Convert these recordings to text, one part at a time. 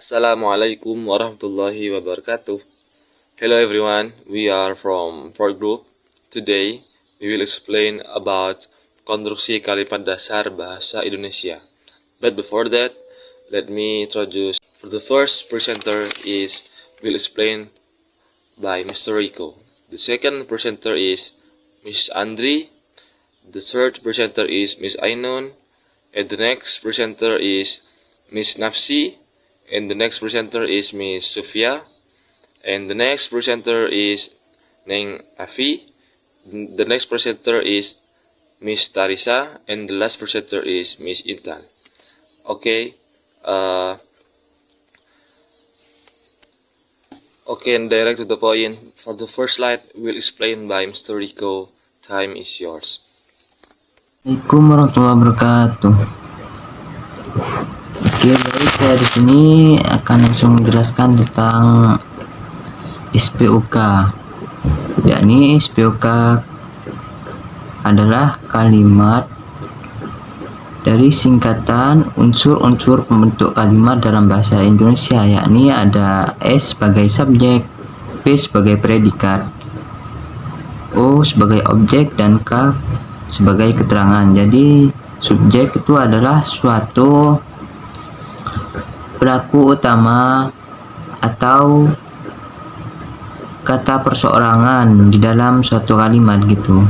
Assalamualaikum warahmatullahi wabarakatuh. Hello everyone, we are from Ford Group. Today, we will explain about konstruksi kalimat dasar bahasa Indonesia. But before that, let me introduce. For the first presenter is will explain by Mr. Rico. The second presenter is Miss Andri. The third presenter is Miss Ainun. And the next presenter is Miss Nafsi. And the next presenter is Miss Sofia. And the next presenter is Neng Afi. The next presenter is Miss Tarisa. And the last presenter is Miss Intan. Okay. And direct to the point. For the first slide, we'll explain by Mr. Rico. Time is yours. Assalamualaikum warahmatullahi wabarakatuh. Oke, baik, saya di sini akan langsung menjelaskan tentang SPOK. Yakni SPOK adalah kalimat dari singkatan unsur-unsur pembentuk kalimat dalam bahasa Indonesia, yakni ada S sebagai subjek, P sebagai predikat, O sebagai objek, dan K sebagai keterangan. Jadi subjek itu adalah suatu pelaku utama atau kata perseorangan di dalam suatu kalimat gitu.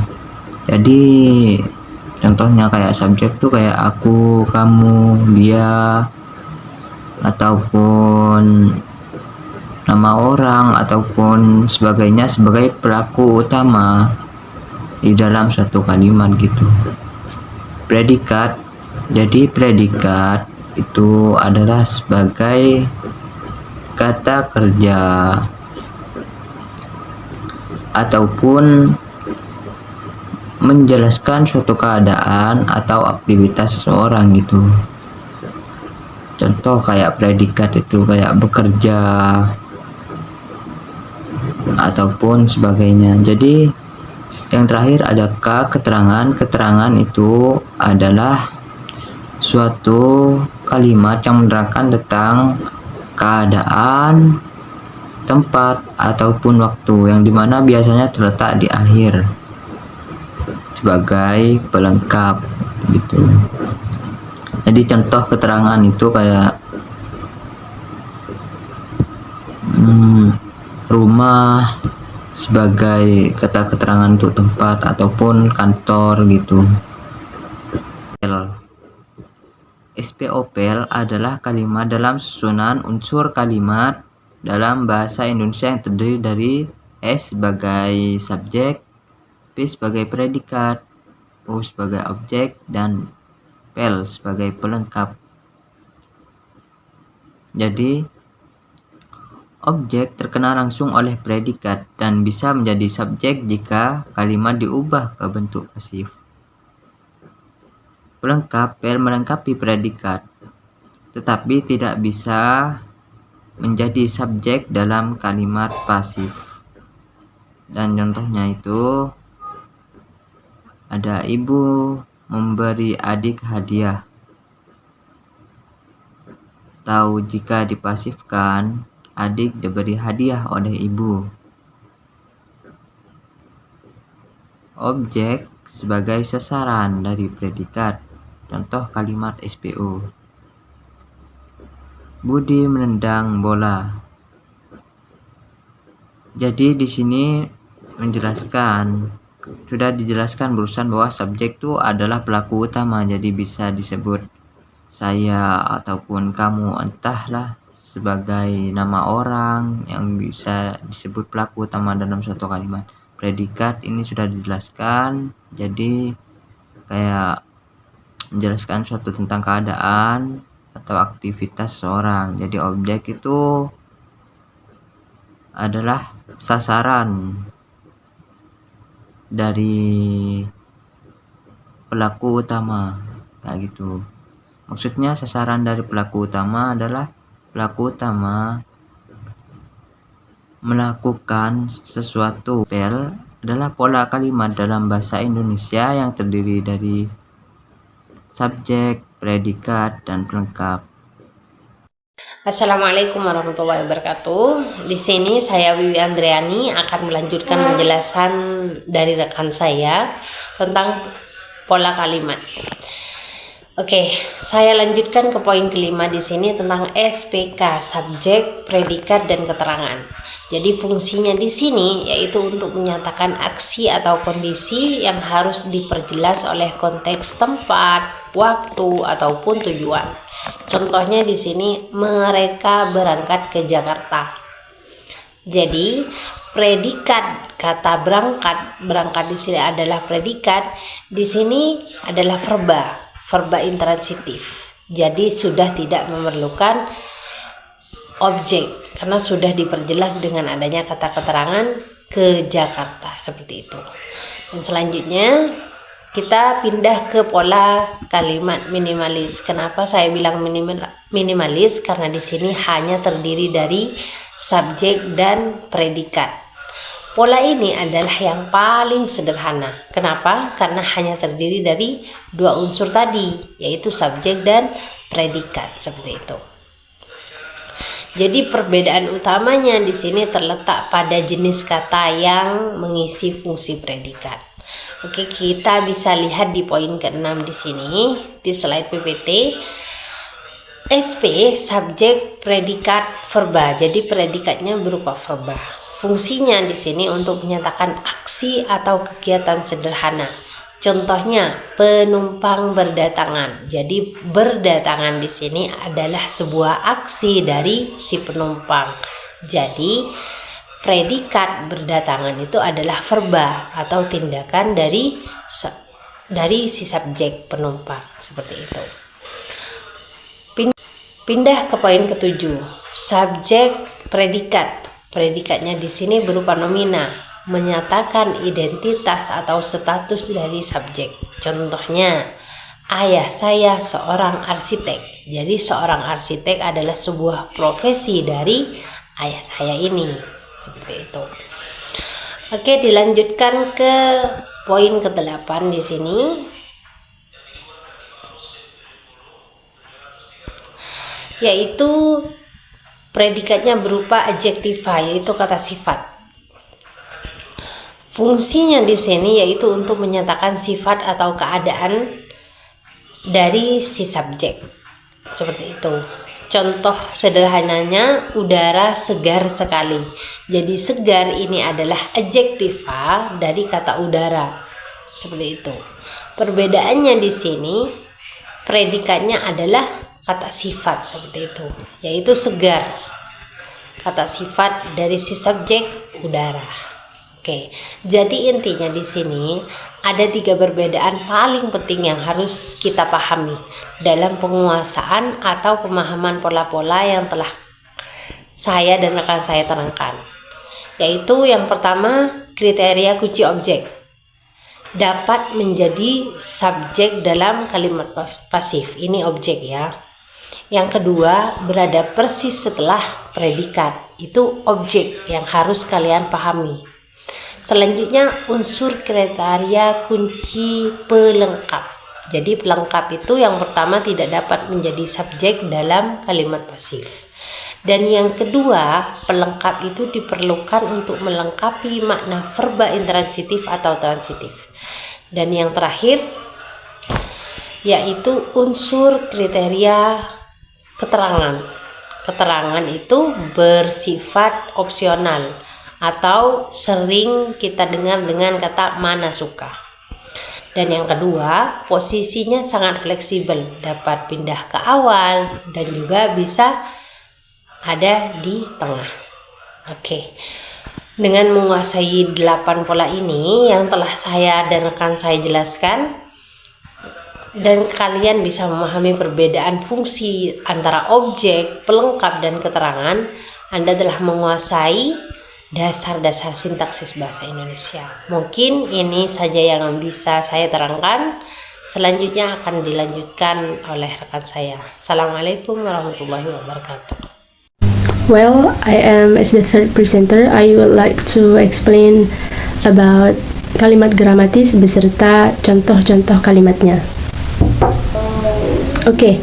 Jadi contohnya kayak subjek tuh kayak aku, kamu, dia, ataupun nama orang ataupun sebagainya sebagai pelaku utama di dalam suatu kalimat gitu. Predikat, jadi predikat itu adalah sebagai kata kerja ataupun menjelaskan suatu keadaan atau aktivitas seseorang gitu. Contoh kayak predikat itu kayak bekerja ataupun sebagainya. Jadi yang terakhir ada K, keterangan. Keterangan itu adalah suatu kalimat yang menerangkan tentang keadaan, tempat, ataupun waktu, yang dimana biasanya terletak di akhir sebagai pelengkap gitu. Jadi contoh keterangan itu kayak rumah sebagai kata keterangan untuk tempat ataupun kantor gitu. SPOPL adalah kalimat dalam susunan unsur kalimat dalam bahasa Indonesia yang terdiri dari S sebagai subjek, P sebagai predikat, O sebagai objek, dan PL sebagai pelengkap. Jadi objek terkena langsung oleh predikat dan bisa menjadi subjek jika kalimat diubah ke bentuk pasif. Pelengkap PL melengkapi predikat, tetapi tidak bisa menjadi subjek dalam kalimat pasif. Dan contohnya itu ada ibu memberi adik hadiah. Tahu jika dipasifkan, adik diberi hadiah oleh ibu. Objek sebagai sasaran dari predikat. Contoh kalimat SPO. Budi menendang bola. Jadi di sini sudah dijelaskan barusan bahwa subjek itu adalah pelaku utama. Jadi bisa disebut saya ataupun kamu, entahlah, sebagai nama orang yang bisa disebut pelaku utama dalam suatu kalimat. Predikat ini sudah dijelaskan, jadi kayak menjelaskan suatu tentang keadaan atau aktivitas seorang. Jadi objek itu adalah sasaran dari pelaku utama, kayak gitu. Maksudnya sasaran dari pelaku utama adalah pelaku utama melakukan sesuatu. PL adalah pola kalimat dalam bahasa Indonesia yang terdiri dari subjek, predikat, dan pelengkap. Assalamualaikum warahmatullahi wabarakatuh. Di sini saya Wiwi Andriani akan melanjutkan penjelasan dari rekan saya tentang pola kalimat. Oke, saya lanjutkan ke poin kelima di sini tentang SPK, subjek, predikat, dan keterangan. Jadi fungsinya di sini yaitu untuk menyatakan aksi atau kondisi yang harus diperjelas oleh konteks tempat, waktu, ataupun tujuan. Contohnya di sini mereka berangkat ke Jakarta. Jadi predikat kata berangkat di sini adalah predikat, di sini adalah verba intransitif. Jadi sudah tidak memerlukan objek karena sudah diperjelas dengan adanya kata keterangan ke Jakarta seperti itu. Dan selanjutnya kita pindah ke pola kalimat minimalis. Kenapa saya bilang minimalis? Karena di sini hanya terdiri dari subjek dan predikat. Pola ini adalah yang paling sederhana. Kenapa? Karena hanya terdiri dari dua unsur tadi, yaitu subjek dan predikat seperti itu. Jadi perbedaan utamanya di sini terletak pada jenis kata yang mengisi fungsi predikat. Oke, kita bisa lihat di poin ke-6 di sini di slide PPT. SP subjek predikat verba. Jadi predikatnya berupa verba. Fungsinya di sini untuk menyatakan aksi atau kegiatan sederhana. Contohnya penumpang berdatangan. Jadi berdatangan di sini adalah sebuah aksi dari si penumpang. Jadi predikat berdatangan itu adalah verba atau tindakan dari si subjek penumpang seperti itu. Pindah ke poin ke-7, subjek predikat. Predikatnya di sini berupa nomina, menyatakan identitas atau status dari subjek. Contohnya, ayah saya seorang arsitek. Jadi seorang arsitek adalah sebuah profesi dari ayah saya ini. Seperti itu. Oke, dilanjutkan ke poin ke-8 di sini. Yaitu predikatnya berupa adjektiva, yaitu kata sifat. Fungsinya di sini yaitu untuk menyatakan sifat atau keadaan dari si subjek. Seperti itu. Contoh sederhananya, udara segar sekali. Jadi segar ini adalah adjektiva dari kata udara. Seperti itu. Perbedaannya di sini, predikatnya adalah kata sifat seperti itu, yaitu segar. Kata sifat dari si subjek udara. Oke, jadi intinya di sini ada 3 perbedaan paling penting yang harus kita pahami dalam penguasaan atau pemahaman pola-pola yang telah saya dan rekan saya terangkan. Yaitu yang pertama, kriteria kunci objek dapat menjadi subjek dalam kalimat pasif. Ini objek ya. Yang kedua, berada persis setelah predikat. Itu objek yang harus kalian pahami. Selanjutnya, unsur kriteria kunci pelengkap. Jadi pelengkap itu yang pertama tidak dapat menjadi subjek dalam kalimat pasif. Dan yang kedua, pelengkap itu diperlukan untuk melengkapi makna verba intransitif atau transitif. Dan yang terakhir, yaitu unsur kriteria keterangan. Keterangan itu bersifat opsional atau sering kita dengar dengan kata mana suka. Dan yang kedua, posisinya sangat fleksibel, dapat pindah ke awal dan juga bisa ada di tengah. Oke. Dengan menguasai 8 pola ini yang telah saya dan rekan saya jelaskan, dan kalian bisa memahami perbedaan fungsi antara objek, pelengkap, dan keterangan, Anda telah menguasai dasar-dasar sintaksis bahasa Indonesia. Mungkin ini saja yang bisa saya terangkan. Selanjutnya akan dilanjutkan oleh rekan saya. Assalamualaikum warahmatullahi wabarakatuh. Well, I am as the third presenter. I would like to explain about kalimat gramatis beserta contoh-contoh kalimatnya. Oke,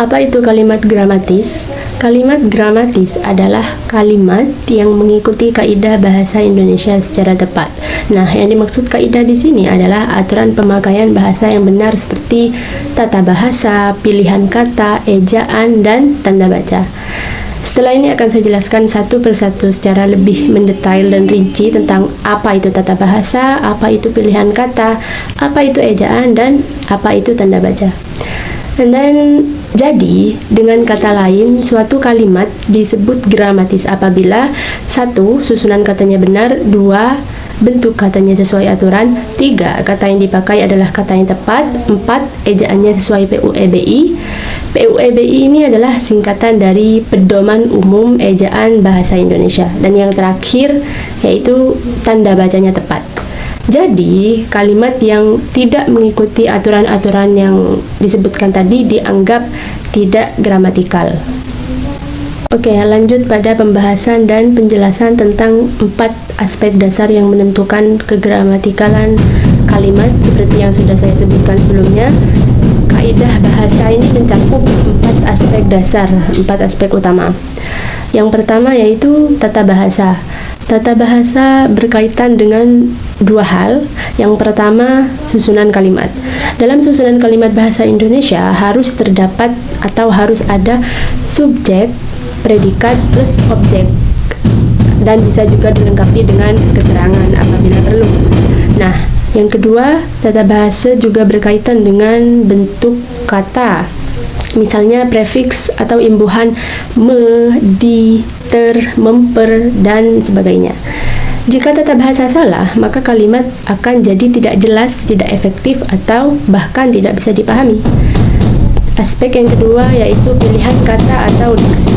apa itu kalimat gramatis? Kalimat gramatis adalah kalimat yang mengikuti kaidah bahasa Indonesia secara tepat. Nah, yang dimaksud kaidah di sini adalah aturan pemakaian bahasa yang benar seperti tata bahasa, pilihan kata, ejaan, dan tanda baca. Setelah ini akan saya jelaskan satu persatu secara lebih mendetail dan rinci tentang apa itu tata bahasa, apa itu pilihan kata, apa itu ejaan, dan apa itu tanda baca. Dan jadi, dengan kata lain, suatu kalimat disebut gramatis apabila 1. Susunan katanya benar, 2. Bentuk katanya sesuai aturan, 3. Kata yang dipakai adalah kata yang tepat, 4. Ejaannya sesuai PUEBI. PUEBI ini adalah singkatan dari Pedoman Umum Ejaan Bahasa Indonesia. Dan yang terakhir yaitu tanda bacanya tepat. Jadi, kalimat yang tidak mengikuti aturan-aturan yang disebutkan tadi dianggap tidak gramatikal. Oke, lanjut pada pembahasan dan penjelasan tentang 4 aspek dasar yang menentukan kegramatikalan kalimat seperti yang sudah saya sebutkan sebelumnya. Kaidah bahasa ini mencakup 4 aspek dasar, 4 aspek utama. Yang pertama yaitu tata bahasa. Tata bahasa berkaitan dengan 2 hal. Yang pertama, susunan kalimat. Dalam susunan kalimat bahasa Indonesia harus terdapat atau harus ada subjek, predikat plus objek, dan bisa juga dilengkapi dengan keterangan apabila perlu. Nah, yang kedua, tata bahasa juga berkaitan dengan bentuk kata. Misalnya prefiks atau imbuhan me, di, ter, memper, dan sebagainya. Jika tata bahasa salah, maka kalimat akan jadi tidak jelas, tidak efektif, atau bahkan tidak bisa dipahami. Aspek yang kedua yaitu pilihan kata atau diksi.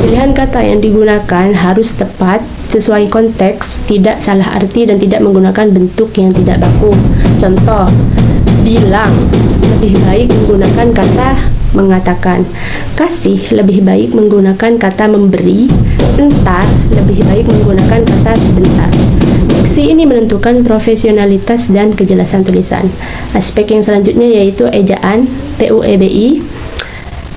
Pilihan kata yang digunakan harus tepat, sesuai konteks, tidak salah arti, dan tidak menggunakan bentuk yang tidak baku. Contoh, bilang lebih baik menggunakan kata mengatakan, kasih lebih baik menggunakan kata memberi, entar lebih baik menggunakan kata sebentar. Diksi ini menentukan profesionalitas dan kejelasan tulisan. Aspek yang selanjutnya yaitu ejaan, PUEBI.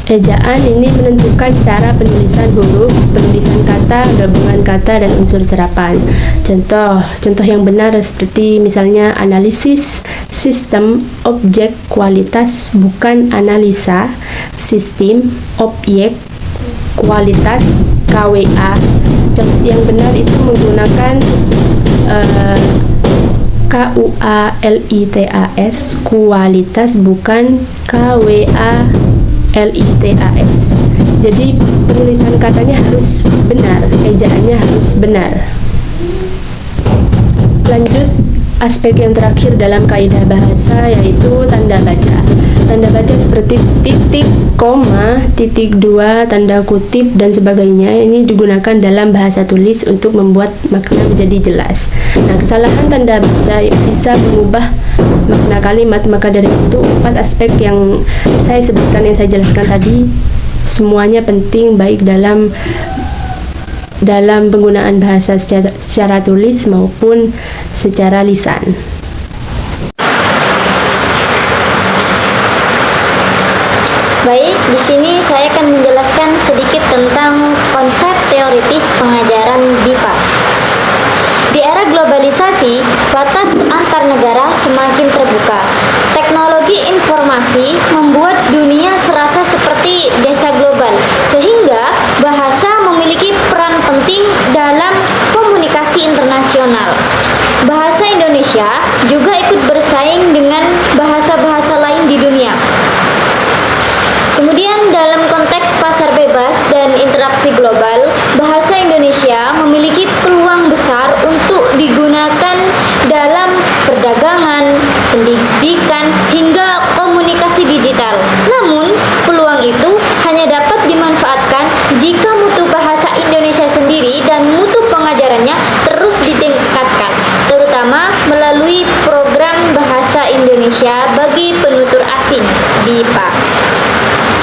Ejaan ini menentukan cara penulisan huruf, penulisan kata, gabungan kata, dan unsur serapan. Contoh yang benar seperti misalnya analisis, sistem, objek, kualitas, bukan analisa, sistem, objek, kualitas, KWA. Contoh yang benar itu menggunakan KUALITAS, kualitas, bukan KWA LITAS. Jadi penulisan katanya harus benar, ejaannya harus benar. Lanjut, aspek yang terakhir dalam kaidah bahasa yaitu tanda baca. Tanda baca seperti titik, koma, titik dua, tanda kutip, dan sebagainya ini digunakan dalam bahasa tulis untuk membuat makna menjadi jelas. Nah, kesalahan tanda baca bisa mengubah makna kalimat. Maka dari itu 4 aspek yang saya sebutkan, yang saya jelaskan tadi, semuanya penting baik dalam penggunaan bahasa secara tulis maupun secara lisan. Baik, di sini saya akan menjelaskan sedikit tentang konsep teoritis pengajaran BIPA. Di era globalisasi, batas antar negara semakin terbuka. Teknologi informasi membuat dunia serasa seperti desa global, sehingga bahasa memiliki peran penting dalam komunikasi internasional. Bahasa Indonesia juga ikut bersaing dengan bahasa-bahasa lain di dunia. Kemudian dalam konteks pasar bebas dan interaksi global, bahasa Indonesia memiliki peluang besar untuk digunakan dalam perdagangan, pendidikan, hingga komunikasi digital. Namun, peluang itu hanya dapat dimanfaatkan jika mutu bahasa Indonesia sendiri dan mutu pengajarannya terus ditingkatkan, terutama melalui program bahasa Indonesia bagi penutur asing (BIPA).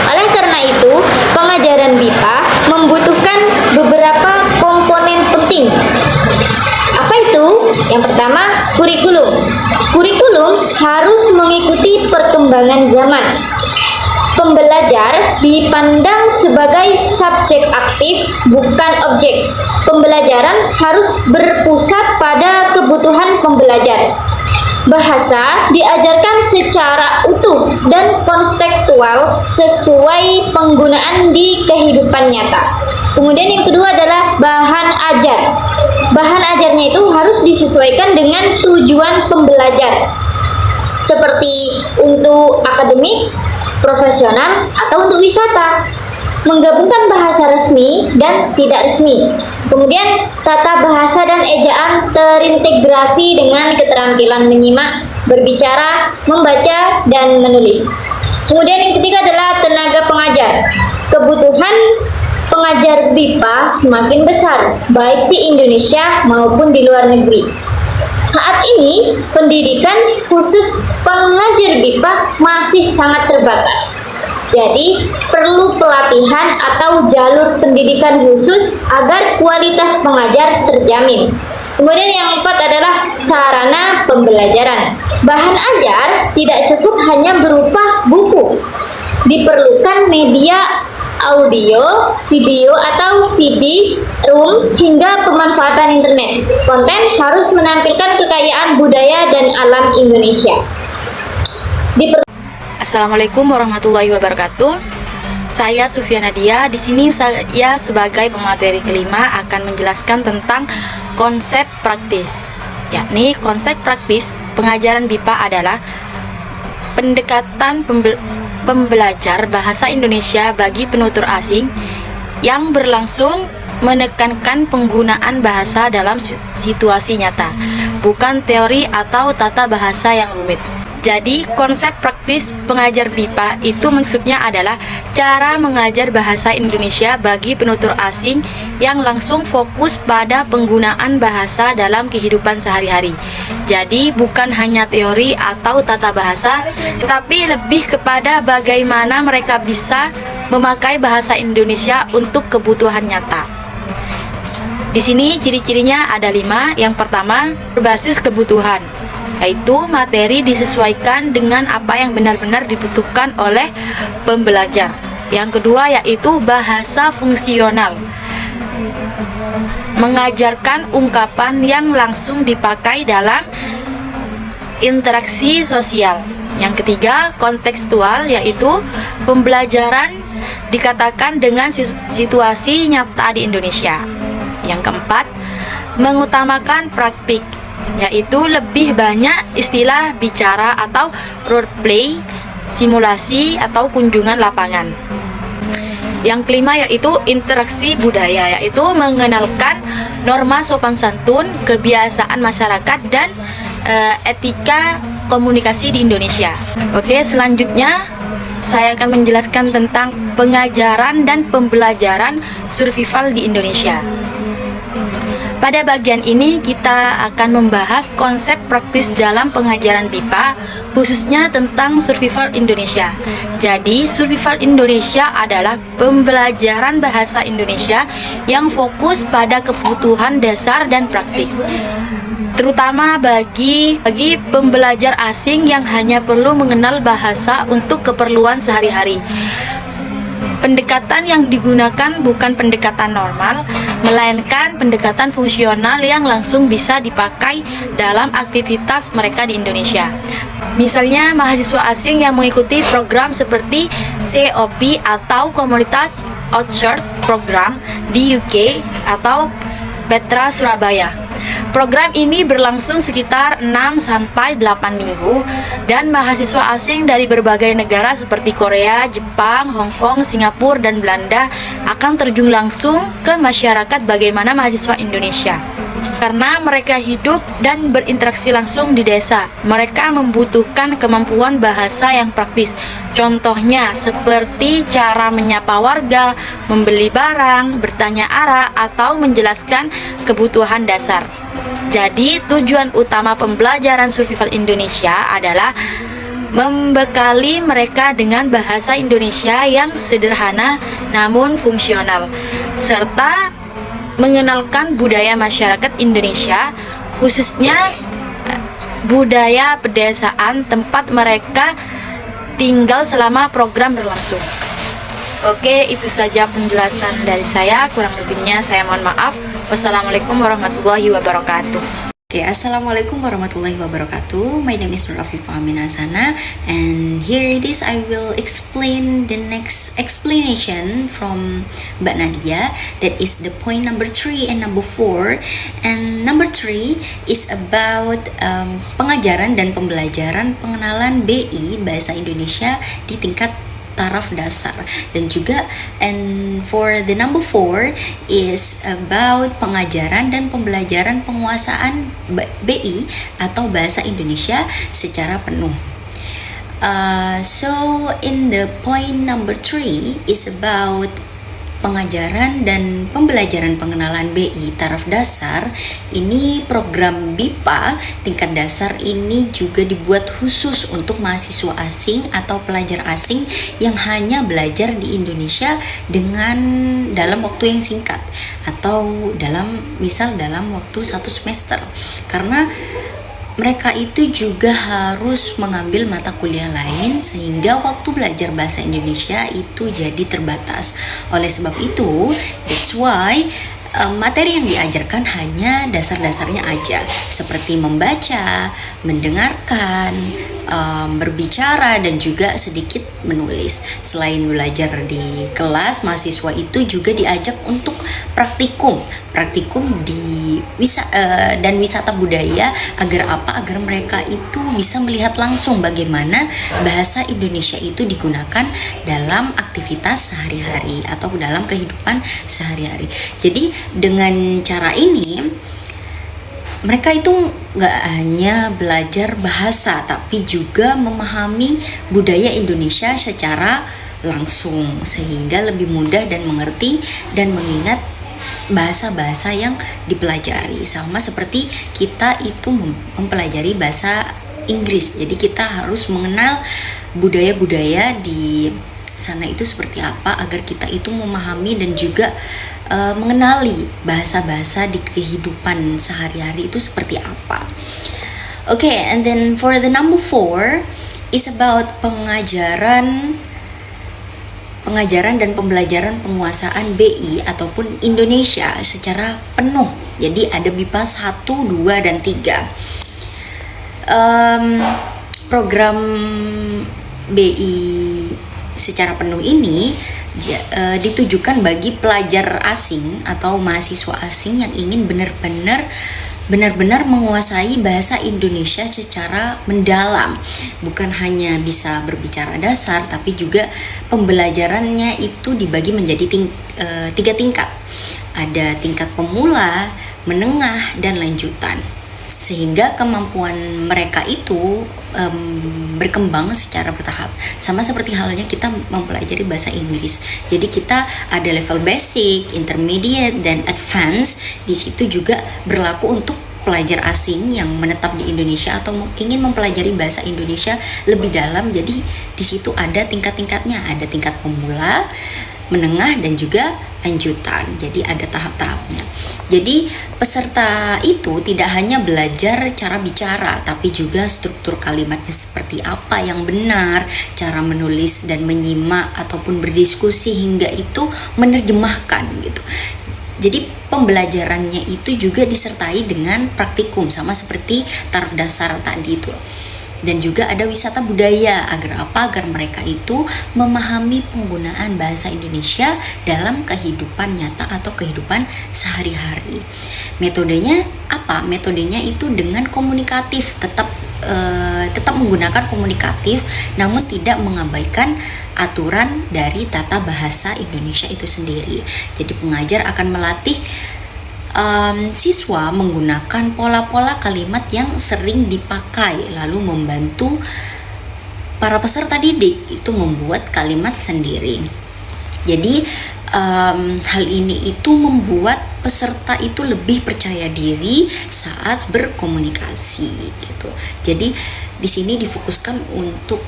Oleh karena itu, pengajaran BIPA membutuhkan beberapa komponen penting. Apa itu? Yang pertama, kurikulum. Kurikulum harus mengikuti perkembangan zaman. Pembelajar dipandang sebagai subjek aktif, bukan objek. Pembelajaran harus berpusat pada kebutuhan pembelajar. Bahasa diajarkan secara utuh dan kontekstual sesuai penggunaan di kehidupan nyata. Kemudian yang kedua adalah bahan ajar. Bahan ajarnya itu harus disesuaikan dengan tujuan pembelajar, seperti untuk akademik, profesional, atau untuk wisata. Menggabungkan bahasa resmi dan tidak resmi. Kemudian tata bahasa dan ejaan terintegrasi dengan keterampilan menyimak, berbicara, membaca, dan menulis. Kemudian yang ketiga adalah tenaga pengajar. Kebutuhan pengajar BIPA semakin besar, baik di Indonesia maupun di luar negeri. Saat ini, pendidikan khusus pengajar BIPA masih sangat terbatas. Jadi, perlu pelatihan atau jalur pendidikan khusus agar kualitas pengajar terjamin. Kemudian yang keempat adalah sarana pembelajaran. Bahan ajar tidak cukup hanya berupa buku. Diperlukan media audio, video atau CD, room, hingga pemanfaatan internet. Konten harus menampilkan kekayaan budaya dan alam Indonesia. Assalamualaikum warahmatullahi wabarakatuh. Saya Sufiana Dia. Di sini saya sebagai pemateri kelima akan menjelaskan tentang konsep praktis. Yakni konsep praktis pengajaran BIPA adalah pendekatan pembelajar bahasa Indonesia bagi penutur asing yang berlangsung menekankan penggunaan bahasa dalam situasi nyata, bukan teori atau tata bahasa yang rumit. Jadi, konsep praktis pengajar BIPA itu maksudnya adalah cara mengajar bahasa Indonesia bagi penutur asing yang langsung fokus pada penggunaan bahasa dalam kehidupan sehari-hari. Jadi, bukan hanya teori atau tata bahasa, tetapi lebih kepada bagaimana mereka bisa memakai bahasa Indonesia untuk kebutuhan nyata. Di sini ciri-cirinya ada 5. Yang pertama, berbasis kebutuhan, yaitu materi disesuaikan dengan apa yang benar-benar dibutuhkan oleh pembelajar. Yang kedua yaitu bahasa fungsional, mengajarkan ungkapan yang langsung dipakai dalam interaksi sosial. Yang ketiga kontekstual, yaitu pembelajaran dikatakan dengan situasi nyata di Indonesia. Yang keempat, mengutamakan praktik, yaitu lebih banyak istilah bicara atau role play, simulasi atau kunjungan lapangan. Yang kelima yaitu interaksi budaya, yaitu mengenalkan norma sopan santun, kebiasaan masyarakat dan etika komunikasi di Indonesia. Oke, selanjutnya saya akan menjelaskan tentang pengajaran dan pembelajaran survival di Indonesia. Pada bagian ini kita akan membahas konsep praktis dalam pengajaran BIPA, khususnya tentang survival Indonesia. Jadi, survival Indonesia adalah pembelajaran bahasa Indonesia yang fokus pada kebutuhan dasar dan praktik, terutama bagi pembelajar asing yang hanya perlu mengenal bahasa untuk keperluan sehari-hari. Pendekatan yang digunakan bukan pendekatan normal, melainkan pendekatan fungsional yang langsung bisa dipakai dalam aktivitas mereka di Indonesia. Misalnya mahasiswa asing yang mengikuti program seperti COP atau Komunitas Outsourced Program di UK atau Petra Surabaya. Program ini berlangsung sekitar 6-8 minggu dan mahasiswa asing dari berbagai negara seperti Korea, Jepang, Hong Kong, Singapura, dan Belanda akan terjun langsung ke masyarakat bagaimana mahasiswa Indonesia. Karena mereka hidup dan berinteraksi langsung di desa, mereka membutuhkan kemampuan bahasa yang praktis. Contohnya seperti cara menyapa warga, membeli barang, bertanya arah, atau menjelaskan kebutuhan dasar. Jadi, tujuan utama pembelajaran survival Indonesia adalah membekali mereka dengan bahasa Indonesia yang sederhana namun fungsional, serta mengenalkan budaya masyarakat Indonesia, khususnya budaya pedesaan tempat mereka tinggal selama program berlangsung. Oke, itu saja penjelasan dari saya. Kurang lebihnya saya mohon maaf. Wassalamualaikum warahmatullahi wabarakatuh. Okay, Assalamualaikum warahmatullahi wabarakatuh. My name is Nur Afifah Aminasana, and here it is. I will explain the next explanation from Mbak Nadia. That is the point number 3 and number 4. And number 3 is about pengajaran dan pembelajaran pengenalan BI Bahasa Indonesia di tingkat taraf dasar, dan juga and for the number 4 is about pengajaran dan pembelajaran penguasaan BI atau bahasa Indonesia secara penuh. So in the point number 3 is about pengajaran dan pembelajaran pengenalan BI taraf dasar. Ini program BIPA tingkat dasar ini juga dibuat khusus untuk mahasiswa asing atau pelajar asing yang hanya belajar di Indonesia dalam waktu yang singkat, atau misal dalam waktu 1 semester, karena mereka itu juga harus mengambil mata kuliah lain sehingga waktu belajar bahasa Indonesia itu jadi terbatas. Oleh sebab itu, that's why materi yang diajarkan hanya dasar-dasarnya aja, seperti membaca, mendengarkan, berbicara, dan juga sedikit menulis. Selain belajar di kelas, mahasiswa itu juga diajak untuk praktikum dan wisata budaya. Agar mereka itu bisa melihat langsung bagaimana bahasa Indonesia itu digunakan dalam aktivitas sehari-hari atau dalam kehidupan sehari-hari. Jadi dengan cara ini mereka itu gak hanya belajar bahasa, tapi juga memahami budaya Indonesia secara langsung, sehingga lebih mudah dan mengerti dan mengingat bahasa-bahasa yang dipelajari. Sama seperti kita itu mempelajari bahasa Inggris, jadi kita harus mengenal budaya-budaya di sana itu seperti apa, agar kita itu memahami dan juga mengenali bahasa-bahasa di kehidupan sehari-hari itu seperti apa. Okay, and then for the number 4 is about pengajaran dan pembelajaran penguasaan BI ataupun Indonesia secara penuh. Jadi ada BIPA 1, 2, dan 3. Program BI secara penuh ini ditujukan bagi pelajar asing atau mahasiswa asing yang ingin benar-benar menguasai bahasa Indonesia secara mendalam. Bukan hanya bisa berbicara dasar, tapi juga pembelajarannya itu dibagi menjadi 3 tingkat. Ada tingkat pemula, menengah, dan lanjutan. Sehingga kemampuan mereka itu berkembang secara bertahap. Sama seperti halnya kita mempelajari bahasa Inggris. Jadi kita ada level basic, intermediate, dan advance. Di situ juga berlaku untuk pelajar asing yang menetap di Indonesia atau ingin mempelajari bahasa Indonesia lebih dalam. Jadi di situ ada tingkat-tingkatnya, ada tingkat pemula, menengah, dan juga lanjutan. Jadi ada tahap-tahapnya. Jadi peserta itu tidak hanya belajar cara bicara, tapi juga struktur kalimatnya seperti apa yang benar, cara menulis dan menyimak ataupun berdiskusi hingga itu menerjemahkan gitu. Jadi pembelajarannya itu juga disertai dengan praktikum, sama seperti taraf dasar tadi itu. Dan juga ada wisata budaya, agar mereka itu memahami penggunaan bahasa Indonesia dalam kehidupan nyata atau kehidupan sehari-hari. Metodenya apa? Metodenya itu dengan komunikatif, tetap menggunakan komunikatif, namun tidak mengabaikan aturan dari tata bahasa Indonesia itu sendiri. Jadi pengajar akan melatih siswa menggunakan pola-pola kalimat yang sering dipakai, lalu membantu para peserta didik itu membuat kalimat sendiri. Jadi hal ini itu membuat peserta itu lebih percaya diri saat berkomunikasi gitu. Jadi di sini difokuskan untuk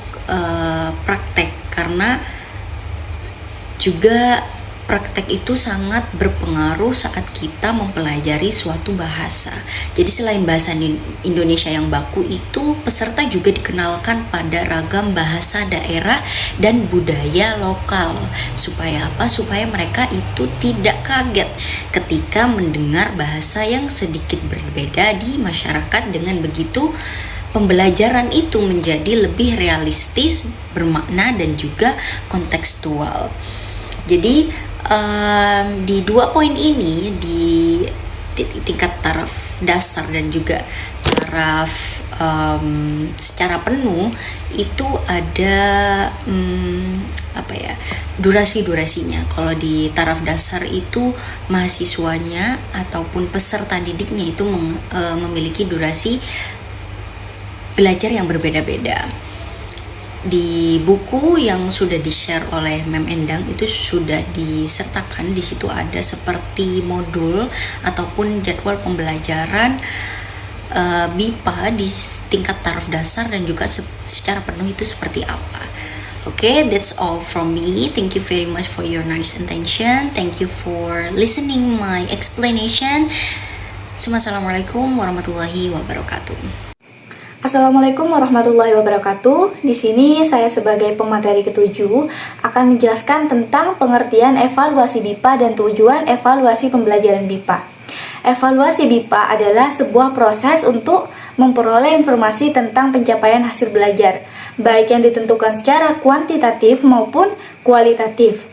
praktek, karena juga praktek itu sangat berpengaruh saat kita mempelajari suatu bahasa. Jadi selain bahasa Indonesia yang baku itu, peserta juga dikenalkan pada ragam bahasa daerah dan budaya lokal. Supaya apa? Supaya mereka itu tidak kaget ketika mendengar bahasa yang sedikit berbeda di masyarakat. Dengan begitu, pembelajaran itu menjadi lebih realistis, bermakna, dan juga kontekstual. Jadi di 2 poin ini, di tingkat taraf dasar dan juga taraf secara penuh, itu ada durasi-durasinya. Kalau di taraf dasar itu mahasiswanya ataupun peserta didiknya itu memiliki durasi belajar yang berbeda-beda. Di buku yang sudah di-share oleh Mem Endang itu sudah disertakan, di situ ada seperti modul ataupun jadwal pembelajaran BIPA di tingkat taraf dasar dan juga secara penuh itu seperti apa. Okay, that's all from me. Thank you very much for your nice attention. Thank you for listening my explanation. Assalamualaikum warahmatullahi wabarakatuh. Assalamualaikum warahmatullahi wabarakatuh. Di sini saya sebagai pemateri ke-7 akan menjelaskan tentang pengertian evaluasi BIPA dan tujuan evaluasi pembelajaran BIPA. Evaluasi BIPA adalah sebuah proses untuk memperoleh informasi tentang pencapaian hasil belajar, baik yang ditentukan secara kuantitatif maupun kualitatif.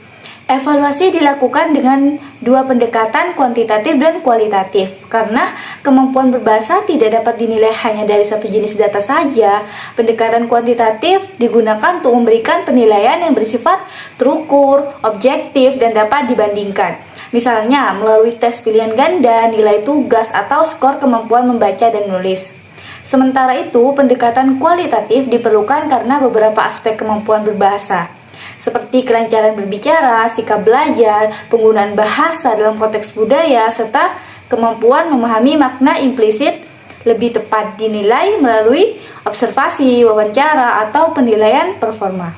Evaluasi dilakukan dengan 2 pendekatan, kuantitatif dan kualitatif. Karena kemampuan berbahasa tidak dapat dinilai hanya dari satu jenis data saja, pendekatan kuantitatif digunakan untuk memberikan penilaian yang bersifat terukur, objektif, dan dapat dibandingkan. Misalnya, melalui tes pilihan ganda, nilai tugas, atau skor kemampuan membaca dan menulis. Sementara itu, pendekatan kualitatif diperlukan karena beberapa aspek kemampuan berbahasa, seperti kelancaran berbicara, sikap belajar, penggunaan bahasa dalam konteks budaya, serta kemampuan memahami makna implisit lebih tepat dinilai melalui observasi, wawancara, atau penilaian performa.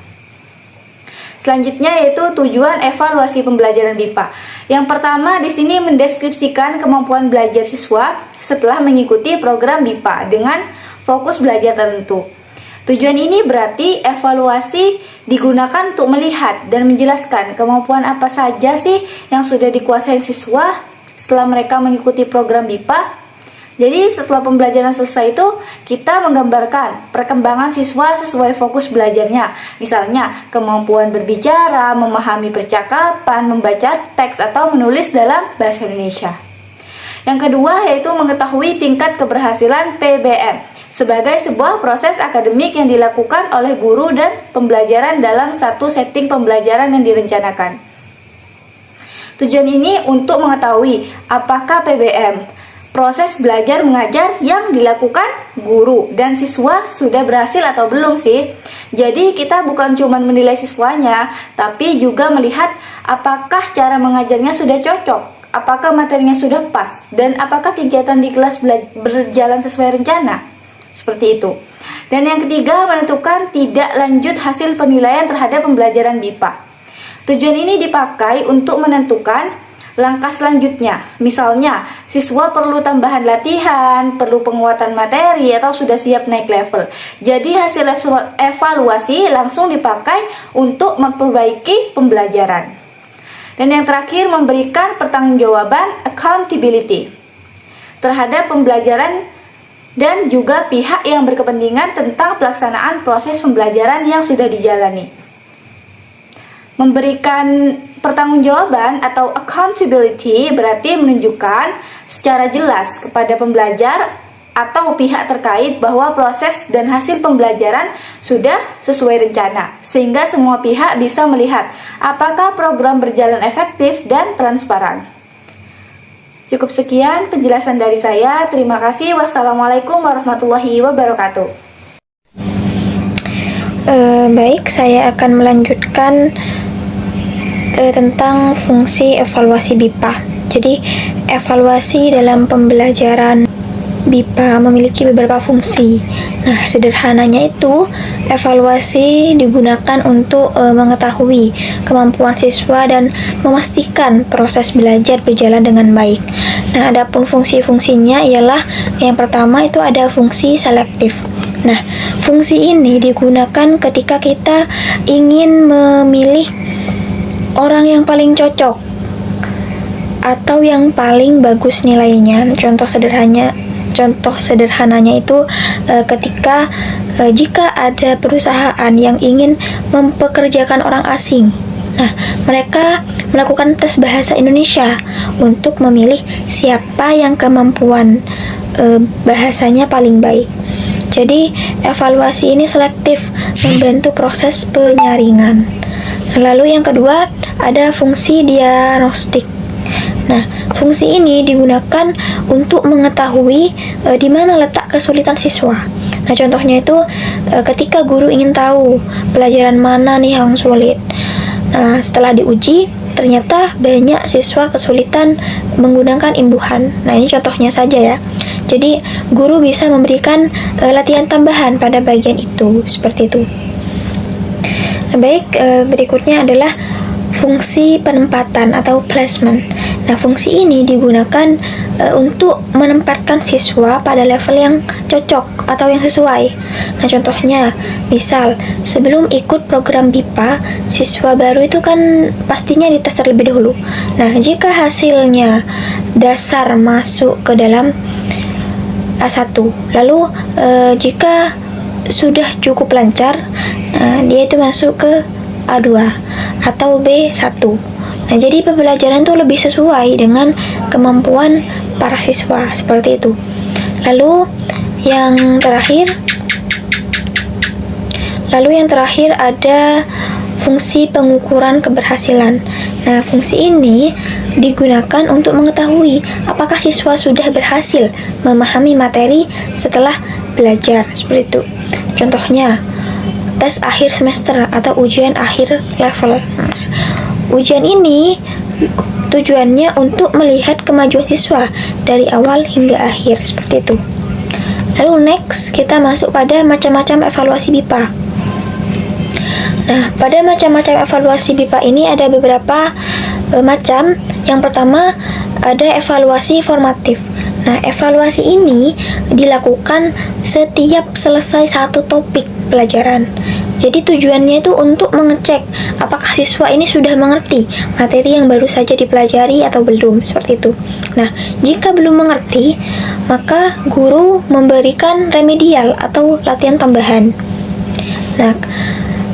Selanjutnya yaitu tujuan evaluasi pembelajaran BIPA. Yang pertama di sini mendeskripsikan kemampuan belajar siswa setelah mengikuti program BIPA dengan fokus belajar tertentu. Tujuan ini berarti evaluasi digunakan untuk melihat dan menjelaskan kemampuan apa saja sih yang sudah dikuasai siswa setelah mereka mengikuti program BIPA. Jadi setelah pembelajaran selesai itu kita menggambarkan perkembangan siswa sesuai fokus belajarnya. Misalnya kemampuan berbicara, memahami percakapan, membaca teks atau menulis dalam bahasa Indonesia. Yang kedua yaitu mengetahui tingkat keberhasilan PBM sebagai sebuah proses akademik yang dilakukan oleh guru dan pembelajaran dalam satu setting pembelajaran yang direncanakan. Tujuan ini untuk mengetahui apakah PBM, proses belajar mengajar yang dilakukan guru dan siswa sudah berhasil atau belum sih. Jadi kita bukan cuma menilai siswanya, tapi juga melihat apakah cara mengajarnya sudah cocok, apakah materinya sudah pas, dan apakah kegiatan di kelas berjalan sesuai rencana. Seperti itu. Dan yang ketiga, menentukan tidak lanjut hasil penilaian terhadap pembelajaran BIPA. Tujuan ini dipakai untuk menentukan langkah selanjutnya. Misalnya, siswa perlu tambahan latihan, perlu penguatan materi, atau sudah siap naik level. Jadi hasil evaluasi langsung dipakai untuk memperbaiki pembelajaran. Dan yang terakhir, memberikan pertanggungjawaban accountability terhadap pembelajaran dan juga pihak yang berkepentingan tentang pelaksanaan proses pembelajaran yang sudah dijalani. Memberikan pertanggungjawaban atau accountability berarti menunjukkan secara jelas kepada pembelajar atau pihak terkait bahwa proses dan hasil pembelajaran sudah sesuai rencana, sehingga semua pihak bisa melihat apakah program berjalan efektif dan transparan. Cukup sekian penjelasan dari saya. Terima kasih. Wassalamualaikum warahmatullahi wabarakatuh. Baik, saya akan melanjutkan tentang fungsi evaluasi BIPA. Jadi, evaluasi dalam pembelajaran BIPA memiliki beberapa fungsi. Nah, sederhananya itu evaluasi digunakan untuk mengetahui kemampuan siswa dan memastikan proses belajar berjalan dengan baik. Nah, adapun fungsi-fungsinya ialah yang pertama itu ada fungsi selektif. Nah, fungsi ini digunakan ketika kita ingin memilih orang yang paling cocok atau yang paling bagus nilainya. Contoh sederhananya itu ketika jika ada perusahaan yang ingin mempekerjakan orang asing. Nah, mereka melakukan tes bahasa Indonesia untuk memilih siapa yang kemampuan bahasanya paling baik. Jadi, evaluasi ini selektif membantu proses penyaringan. Lalu yang kedua, ada fungsi diagnostik. Nah, fungsi ini digunakan untuk mengetahui di mana letak kesulitan siswa. Nah, contohnya itu ketika guru ingin tahu pelajaran mana nih yang sulit. Nah, setelah diuji, ternyata banyak siswa kesulitan menggunakan imbuhan. Nah, ini contohnya saja ya. Jadi, guru bisa memberikan latihan tambahan pada bagian itu, seperti itu. Nah, baik, berikutnya adalah fungsi penempatan atau placement. Nah, fungsi ini digunakan untuk menempatkan siswa pada level yang cocok atau yang sesuai. Nah, contohnya, misal sebelum ikut program BIPA, siswa baru itu kan pastinya dites terlebih dahulu. Nah, jika hasilnya dasar masuk ke dalam A1, lalu jika sudah cukup lancar, dia itu masuk ke A2 atau B1. Nah, jadi pembelajaran itu lebih sesuai dengan kemampuan para siswa, seperti itu. Lalu yang terakhir ada fungsi pengukuran keberhasilan. Nah, fungsi ini digunakan untuk mengetahui apakah siswa sudah berhasil memahami materi setelah belajar, seperti itu. Contohnya, tes akhir semester atau ujian akhir level. Ujian ini tujuannya untuk melihat kemajuan siswa dari awal hingga akhir, seperti itu. Lalu next, kita masuk pada macam-macam evaluasi BIPA. Nah, pada macam-macam evaluasi BIPA ini ada beberapa macam. Yang pertama, ada evaluasi formatif. Nah, evaluasi ini dilakukan setiap selesai satu topik pelajaran. Jadi tujuannya itu untuk mengecek apakah siswa ini sudah mengerti materi yang baru saja dipelajari atau belum, seperti itu. Nah, jika belum mengerti, maka guru memberikan remedial atau latihan tambahan. Nah,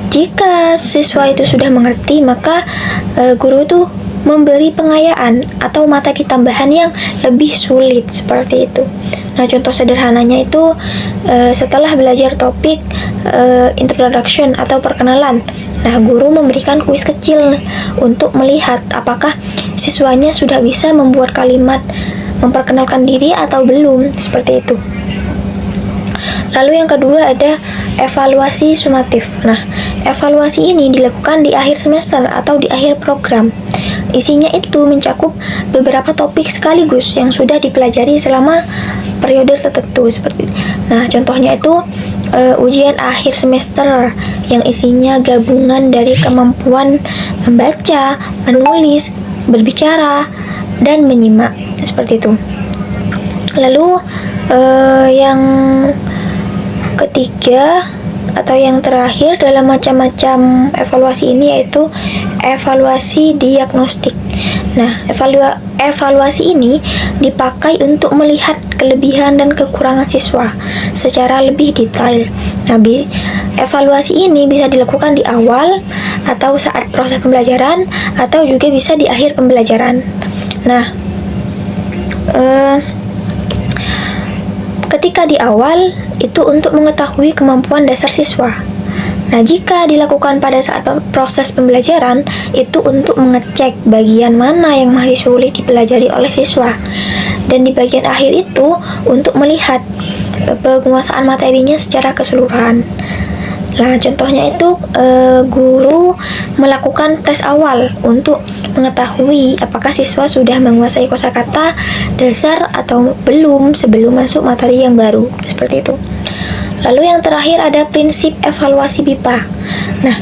jika siswa itu sudah mengerti, maka guru itu memberi pengayaan atau materi tambahan yang lebih sulit, seperti itu. Nah, contoh sederhananya itu setelah belajar topik introduction atau perkenalan, nah guru memberikan kuis kecil untuk melihat apakah siswanya sudah bisa membuat kalimat memperkenalkan diri atau belum, seperti itu. Lalu yang kedua ada evaluasi sumatif. Nah, evaluasi ini dilakukan di akhir semester atau di akhir program. Isinya itu mencakup beberapa topik sekaligus yang sudah dipelajari selama periode tertentu, seperti itu. Nah, contohnya itu ujian akhir semester yang isinya gabungan dari kemampuan membaca, menulis, berbicara, dan menyimak, seperti itu. Lalu yang ketiga atau yang terakhir dalam macam-macam evaluasi ini yaitu evaluasi diagnostik. Nah, evaluasi ini dipakai untuk melihat kelebihan dan kekurangan siswa secara lebih detail. Nah, evaluasi ini bisa dilakukan di awal atau saat proses pembelajaran atau juga bisa di akhir pembelajaran. Nah, ketika di awal itu untuk mengetahui kemampuan dasar siswa. Nah, jika dilakukan pada saat proses pembelajaran itu untuk mengecek bagian mana yang masih sulit dipelajari oleh siswa. Dan di bagian akhir itu untuk melihat penguasaan materinya secara keseluruhan. Nah, contohnya itu guru melakukan tes awal untuk mengetahui apakah siswa sudah menguasai kosakata dasar atau belum sebelum masuk materi yang baru, seperti itu. Lalu yang terakhir ada prinsip evaluasi BIPA. Nah,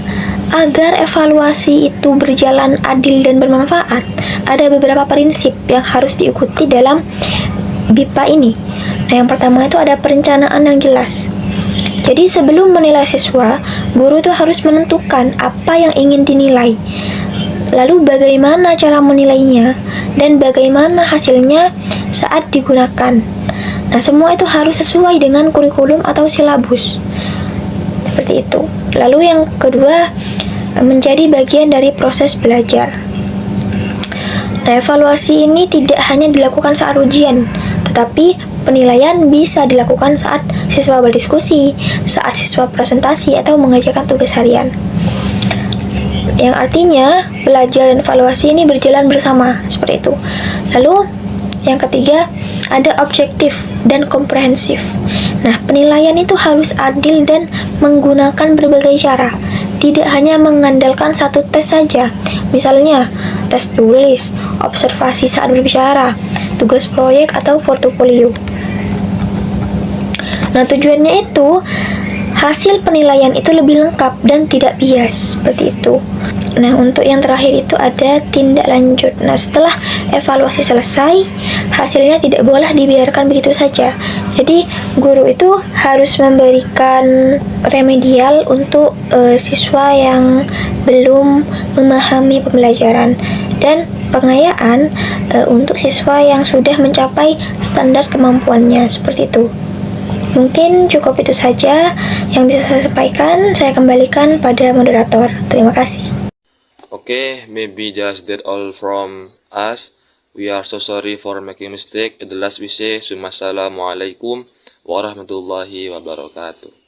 agar evaluasi itu berjalan adil dan bermanfaat, ada beberapa prinsip yang harus diikuti dalam BIPA ini. Nah, yang pertama itu ada perencanaan yang jelas. Jadi sebelum menilai siswa, guru tuh harus menentukan apa yang ingin dinilai. Lalu bagaimana cara menilainya dan bagaimana hasilnya saat digunakan. Nah, semua itu harus sesuai dengan kurikulum atau silabus. Seperti itu. Lalu yang kedua, menjadi bagian dari proses belajar. Nah, evaluasi ini tidak hanya dilakukan saat ujian, tetapi penilaian bisa dilakukan saat siswa berdiskusi, saat siswa presentasi, atau mengerjakan tugas harian. Yang artinya, belajar dan evaluasi ini berjalan bersama, seperti itu. Lalu, yang ketiga, ada objektif dan komprehensif. Nah, penilaian itu harus adil dan menggunakan berbagai cara. Tidak hanya mengandalkan satu tes saja. Misalnya, tes tulis, observasi saat berbicara, tugas proyek, atau portofolio. Nah, tujuannya itu hasil penilaian itu lebih lengkap dan tidak bias, seperti itu. Nah, untuk yang terakhir itu ada tindak lanjut. Nah, setelah evaluasi selesai, hasilnya tidak boleh dibiarkan begitu saja. Jadi, guru itu harus memberikan remedial untuk siswa yang belum memahami pembelajaran dan pengayaan untuk siswa yang sudah mencapai standar kemampuannya, seperti itu. Mungkin cukup itu saja yang bisa saya sampaikan. Saya kembalikan pada moderator. Terima kasih. Okay, maybe just that all from us. We are so sorry for making mistake. At the last we say, Assalamualaikum warahmatullahi wabarakatuh.